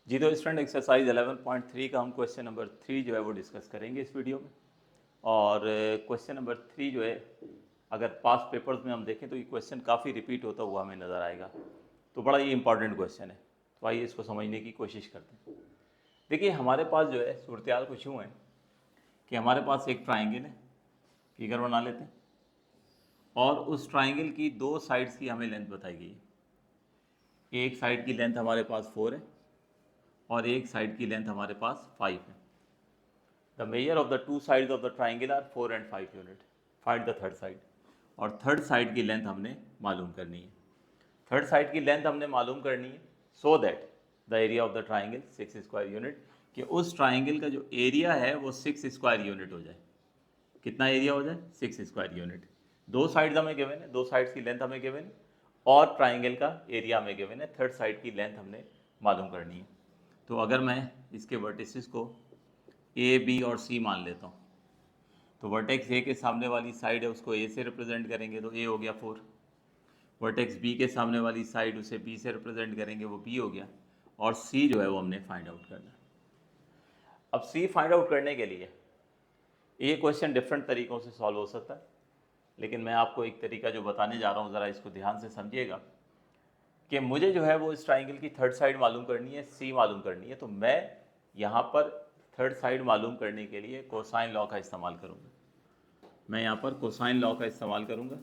जी तो student exercise 11.3 का हम क्वेश्चन नंबर 3 जो है वो डिस्कस करेंगे इस वीडियो में। और क्वेश्चन नंबर 3 जो है अगर पास्ट पेपर्स में हम देखें तो ये क्वेश्चन काफ़ी रिपीट होता हुआ हमें नज़र आएगा। तो बड़ा ही इंपॉर्टेंट क्वेश्चन है, तो आइए इसको समझने की कोशिश करते हैं। देखिए हमारे पास जो है सूरत कुछ यूँ है कि हमारे पास एक ट्राइंगल है, फिगर बना लेते हैं, और उस ट्राइंगल की दो साइड्स की हमें लेंथ बताई गई है। एक साइड की लेंथ हमारे पास 4 है और एक साइड की लेंथ हमारे पास 5 है। The measure of the two sides of the triangle are 4 and 5 unit. Find the third side. और थर्ड साइड की लेंथ हमने मालूम करनी है। थर्ड साइड की लेंथ हमने मालूम करनी है so that the area of the triangle 6 square unit, कि उस ट्राइंगल का जो एरिया है वो 6 स्क्वायर यूनिट हो जाए। कितना एरिया हो जाए? 6 स्क्वायर यूनिट। दो साइड्स हमें गिवन है, दो साइड्स की लेंथ हमें गिवन है और ट्राइंगल का एरिया हमें गिवन है। थर्ड साइड की लेंथ हमने मालूम करनी है। तो अगर मैं इसके वर्टिसेस को ए बी और सी मान लेता हूँ, तो वर्टेक्स ए के सामने वाली साइड है उसको ए से रिप्रेजेंट करेंगे तो ए हो गया 4। वर्टेक्स बी के सामने वाली साइड उसे बी से रिप्रेजेंट करेंगे, वो बी हो गया। और सी जो है वो हमने फाइंड आउट करना है। अब सी फाइंड आउट करने के लिए ये क्वेश्चन डिफरेंट तरीक़ों से सॉल्व हो सकता है, लेकिन मैं आपको एक तरीका जो बताने जा रहा हूँ ज़रा इसको ध्यान से समझिएगा कि मुझे जो है वो इस ट्राइंगल की थर्ड साइड मालूम करनी है, सी मालूम करनी है। तो मैं यहाँ पर थर्ड साइड मालूम करने के लिए कोसाइन लॉ का इस्तेमाल करूँगा। मैं यहाँ पर कोसाइन लॉ का इस्तेमाल करूँगा,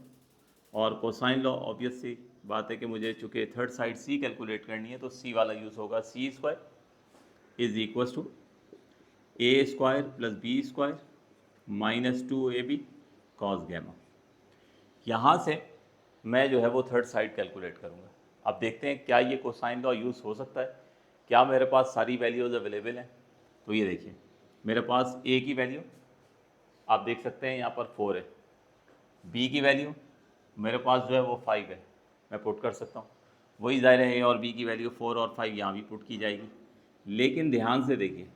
और कोसाइन लॉ ऑब्वियस सी बात है कि मुझे चूँकि थर्ड साइड सी कैलकुलेट करनी है तो सी वाला यूज़ होगा। C square is equal to A square plus B square minus 2ab cos gamma. यहाँ से मैं जो है वो थर्ड साइड कैलकुलेट करूँगा। अब देखते हैं क्या ये कोसाइन लॉ यूज़ हो सकता है, क्या मेरे पास सारी वैल्यूज़ अवेलेबल हैं। तो ये देखिए मेरे पास ए की वैल्यू आप देख सकते हैं यहाँ पर 4 है, बी की वैल्यू मेरे पास जो है वो 5 है, मैं पुट कर सकता हूँ। वही ज़ाहिर है ए और बी की वैल्यू 4 और 5 यहाँ भी पुट की जाएगी। लेकिन ध्यान से देखिए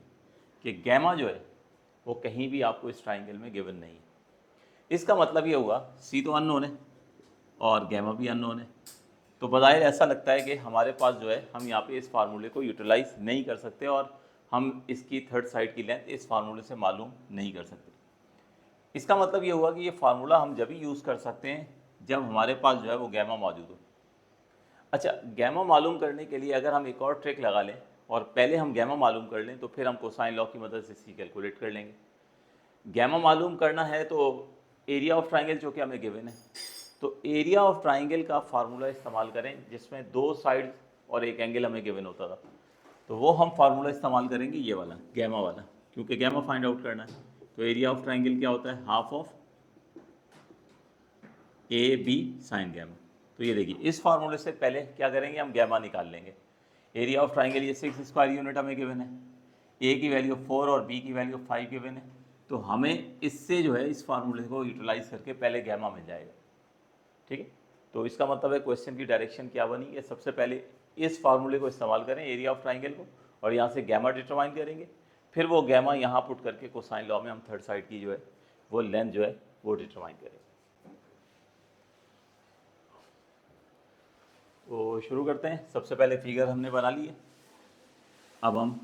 कि गैमा जो है वो कहीं भी आपको इस ट्राइंगल में गिवन नहीं है। इसका मतलब ये हुआ सी तो अननोन है और गैमा भी अननोन है। तो बज़ाहिर ऐसा लगता है कि हमारे पास जो है हम यहाँ पे इस फार्मूले को यूटिलाइज नहीं कर सकते और हम इसकी थर्ड साइड की लेंथ इस फार्मूले से मालूम नहीं कर सकते। इसका मतलब ये हुआ कि ये फार्मूला हम जब ही यूज़ कर सकते हैं जब हमारे पास जो है वो गैमा मौजूद हो। अच्छा, गैमा मालूम करने के लिए अगर हम एक और ट्रिक लगा लें और पहले हम गैमा मालूम कर लें तो फिर हम कोसाइन लॉ की मदद से सी कैलकुलेट कर लेंगे। गैमा मालूम करना है तो एरिया ऑफ ट्राइंगल जो कि हमें गिवन है, तो एरिया ऑफ ट्राइंगल का फार्मूला इस्तेमाल करें जिसमें दो साइड और एक एंगल हमें गिवन होता था। तो वो हम फार्मूला इस्तेमाल करेंगे ये वाला, गैमा वाला, क्योंकि गैमा फाइंड आउट करना है। तो एरिया ऑफ ट्राइंगल क्या होता है? Half of A B sine gamma. तो ये देखिए इस फार्मूले से पहले क्या करेंगे, हम गैमा निकाल लेंगे। एरिया ऑफ ट्राइंगल ये 6 स्क्वायर यूनिट हमें गिवन है, ए की वैल्यू 4 और बी की वैल्यू 5 गिवन है। तो हमें इससे जो है इस फार्मूले को यूटिलाइज करके पहले गैमा मिल जाएगा। ठीक है, तो इसका मतलब है क्वेश्चन की डायरेक्शन क्या बनी है, सबसे पहले इस फार्मूले को इस्तेमाल करें एरिया ऑफ ट्राइंगल को और यहाँ से गैमा डिटरमाइन करेंगे, फिर वो गैमा यहाँ पुट करके कोसाइन लॉ में हम थर्ड साइड की जो है वो लेंथ जो है वो डिटरमाइन करेंगे। तो शुरू करते हैं। सबसे पहले फिगर हमने बना ली है, अब हम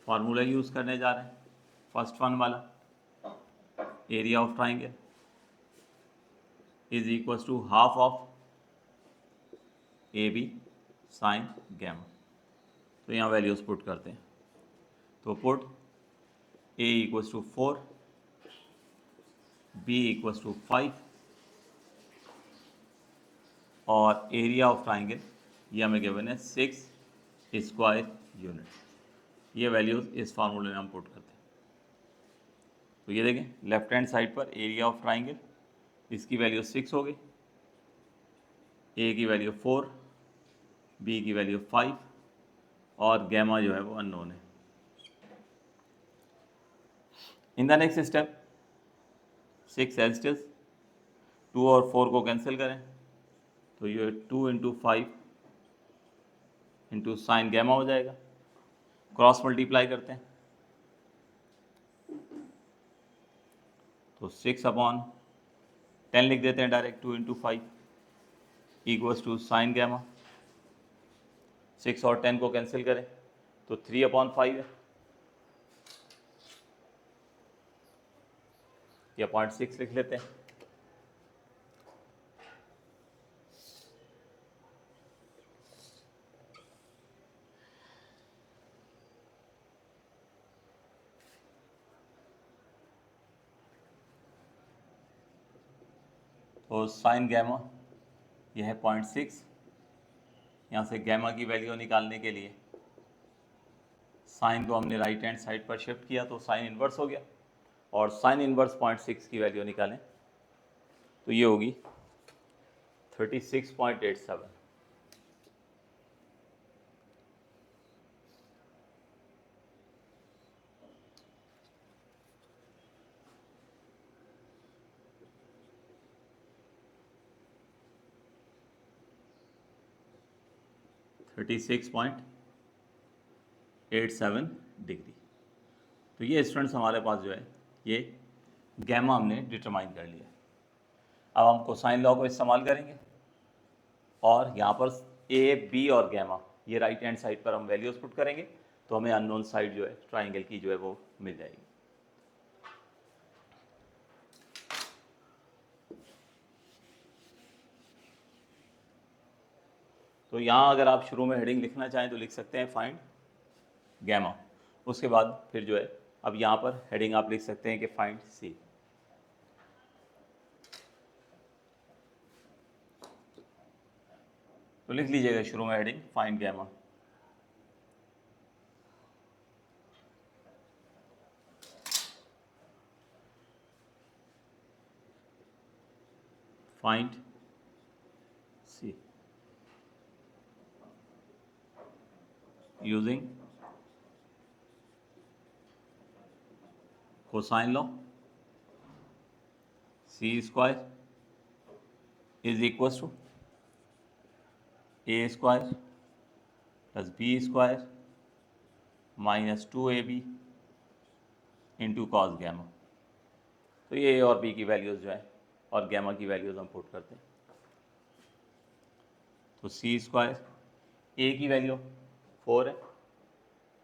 फार्मूला यूज़ करने जा रहे हैं। फर्स्ट वन वाला, area of triangle is equal to half of A B sine gamma. तो यहाँ वैल्यूज़ पुट करते हैं। तो put A equals to 4, B equals to 5 और एरिया ऑफ ट्राइंगल ये हमें गिवन है 6 स्क्वायर यूनिट। ये वैल्यूज़ इस फार्मूले में हम पुट करते हैं। तो ये देखें लेफ्ट हैंड साइड पर एरिया ऑफ ट्राइंगल, इसकी वैल्यू 6 हो गई, ए की वैल्यू 4, बी की वैल्यू 5 और गैमा जो है वो अननोन है। In the next step 6 as it is, 2 और 4 को कैंसिल करें तो ये 2 इंटू 5 इंटू साइन गैमा हो जाएगा। क्रॉस मल्टीप्लाई करते हैं तो 6/10 लिख देते हैं direct, 2 into 5 equals to sine gamma 6 और 10 को कैंसिल करें तो 3/5 है, या 0.6 लिख लेते हैं। तो साइन गैमा यह है 0.6। यहाँ से गैमा की वैल्यू निकालने के लिए साइन को हमने राइट हैंड साइड पर शिफ्ट किया तो साइन इन्वर्स हो गया, और साइन इन्वर्स 0.6 की वैल्यू निकालें तो ये होगी 36.87। डिग्री। तो ये स्टूडेंट्स हमारे पास जो है ये गैमा हमने डिटरमाइन कर लिया। अब हम कोसाइन लॉ को इस्तेमाल करेंगे और यहाँ पर ए, बी और गैमा ये राइट हैंड साइड पर हम वैल्यूज पुट करेंगे तो हमें अननोन साइड जो है ट्राइंगल की जो है वो मिल जाएगी। तो यहाँ अगर आप शुरू में हेडिंग लिखना चाहें तो लिख सकते हैं फाइंड गैमा। उसके बाद फिर जो है अब यहाँ पर हेडिंग आप लिख सकते हैं कि फाइंड सी। तो लिख लीजिएगा शुरू में heading find gamma. Find C using cosine law. C square is equal to A square plus B square minus 2ab into cos gamma. तो ये ए और बी की वैल्यूज़ जो है और गैमा की वैल्यूज़ हम पुट करते हैं। तो सी स्क्वायर ए की वैल्यू 4 है,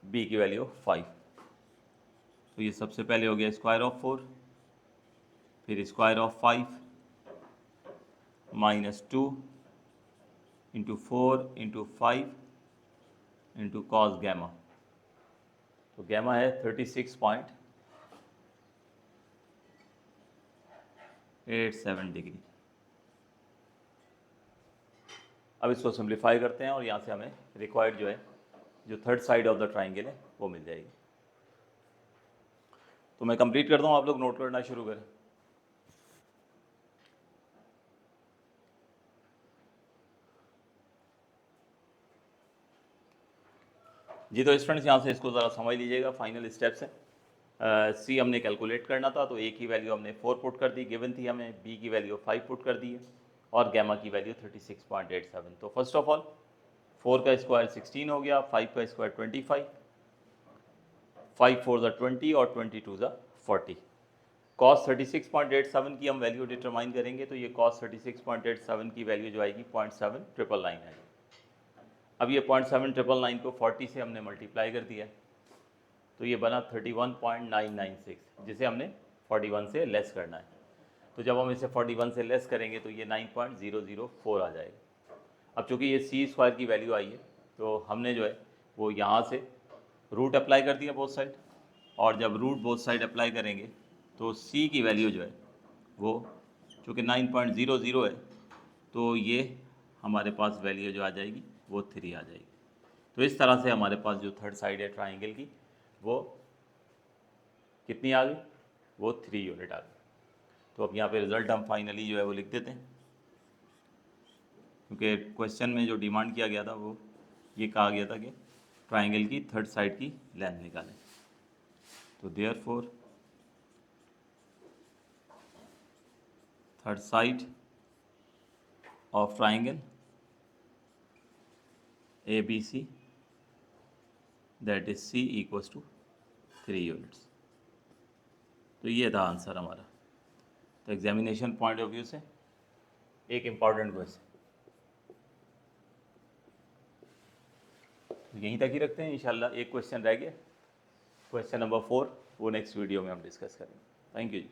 बी की वैल्यू 5। तो ये सबसे पहले हो गया स्क्वायर ऑफ 4, फिर square of 5 minus 2 into 4 into 5 into cos gamma. तो गैमा है 36.87 डिग्री। अब इसको सिंप्लीफाई करते हैं और यहाँ से हमें रिक्वायर्ड जो है जो third side of the triangle है वो मिल जाएगी। तो मैं कंप्लीट करता हूँ, आप लोग नोट करना शुरू करें। जी तो स्टूडेंट्स यहाँ से इसको ज़रा समझ लीजिएगा, फाइनल स्टेप्स हैं। सी हमने कैलकुलेट करना था तो ए की वैल्यू हमने 4 पुट कर दी, गिवन थी हमें, बी की वैल्यू 5 पुट कर दी है और गैमा की वैल्यू 36.87। तो फर्स्ट ऑफ ऑल 4 का स्क्वायर 16 हो गया, 5 का स्क्वायर 25, 5 4 ज़ा 20 और 22 ज़ा 40। कॉस 36.87 की हम वैल्यू डिटरमाइन करेंगे तो ये कॉस 36.87 की वैल्यू जो आएगी 0.7999 है। अब ये 0.7999 को 40 से हमने मल्टीप्लाई कर दिया तो ये बना 31.996, जिसे हमने 41 से लेस करना है। तो जब हम इसे 41 से लेस करेंगे तो ये 9.004 आ जाएगा। अब चूँकि ये सी स्क्वायर की वैल्यू आई है तो हमने जो है वो यहाँ से रूट अप्लाई कर दिया बोथ साइड, और जब रूट बोथ साइड अप्लाई करेंगे तो सी की वैल्यू जो है वो चूँकि 9.00 है तो ये हमारे पास वैल्यू जो आ जाएगी वो 3 आ जाएगी। तो इस तरह से हमारे पास जो थर्ड साइड है ट्राइंगल की वो कितनी आ गई, वो 3 यूनिट आ गई। तो अब यहाँ पे रिज़ल्ट हम फाइनली जो है वो लिख देते हैं, क्योंकि क्वेश्चन में जो डिमांड किया गया था वो ये कहा गया था कि ट्राइंगल की थर्ड साइड की लेंथ निकालें। तो therefore third side of triangle ABC that is C equals to 3 units. तो ये था आंसर हमारा। तो एग्जामिनेशन पॉइंट ऑफ व्यू से एक इम्पॉर्टेंट क्वेश्चन। तो यहीं तक ही रखते हैं इंशाल्लाह। एक क्वेश्चन रह गया, क्वेश्चन नंबर 4, वो नेक्स्ट वीडियो में हम डिस्कस करेंगे। Thank you ji.